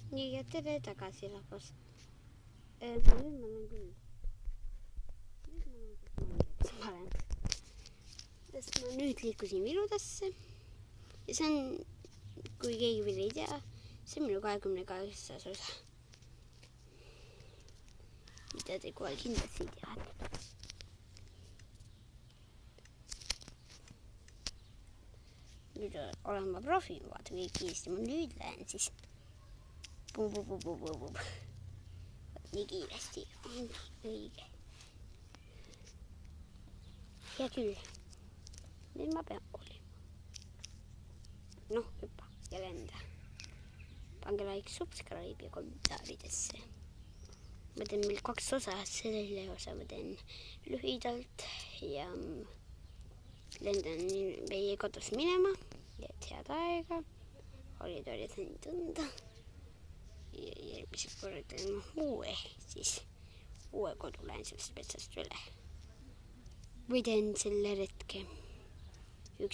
Nii, ja tere tagasi, rahvas. Nüüd ma olen küll. Sest ma nüüd liikusin Virudesse. Ja see on, kui keegi veel ei tea, see on minu 28. osa. Mida te kohe kindlasti teate. Nüüd olen ma profi, vaata kõik kiiresti. Ma nüüd lähen siis. Nii kiiresti on õige. Hea küll. Nüüd ma pean kolima. Noh, hüppa ja lenda. Pange like, subscribe ja kommentaaridesse. Ma teen meil 2 osa, selle osa ma teen lühidalt ja lendan meie kodus minema. Et head aega. Oli sain tunda. Ja järgmised korrad teen uue kodu lähen sellest metsast üle. Või teen selle retke 1-2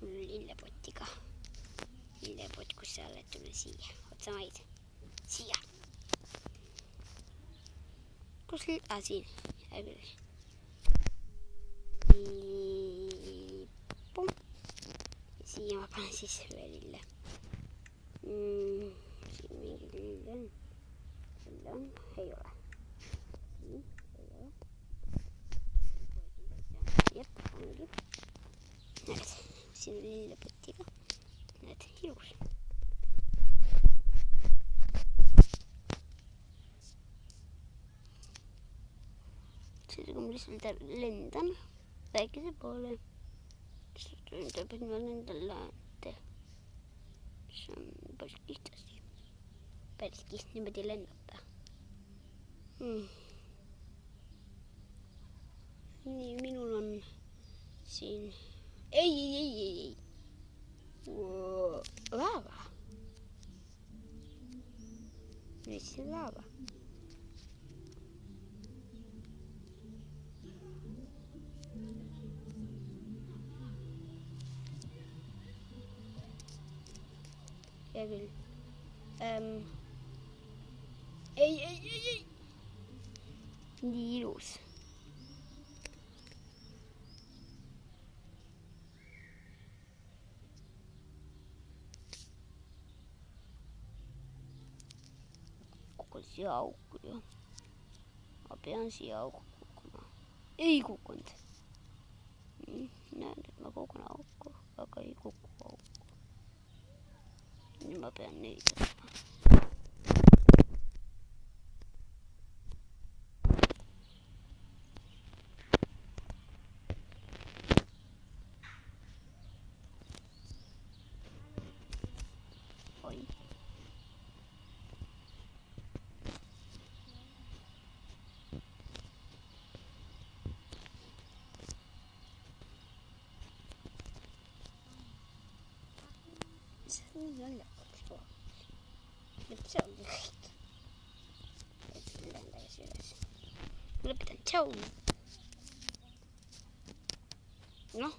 lillepotiga. Lillepott, kus sa oled, tule siia. Otsa maid. Siia. Kus siin? Hea küll. Pum. Ja siia ma panen siis üle lille. Siin mingi lille on. Lille on. Ei ole. Siin. Ei ole. Jep, ongi. Näed. Siin on lillepotiga. Näed, ilus. Siis kui ma lihtsalt lendan väikese poole. See tundub, et ma lendan laante. See on päris kihvasti. Päris kihvt niimoodi lennata. Nii, minul on siin... Ei. Laava. Mis see laava? Hea küll. Ei. Nii ilus. Kukun siia auku ju. Ma pean siia auku kukkuma. Ei kukkunud. Näen, et ma kukun auku, aga ei kuku auku. Nüüd ma pean neid võtma. Oi. See on jälle see on kõik. Lendage üles. Lõpetan, tšau. Noh.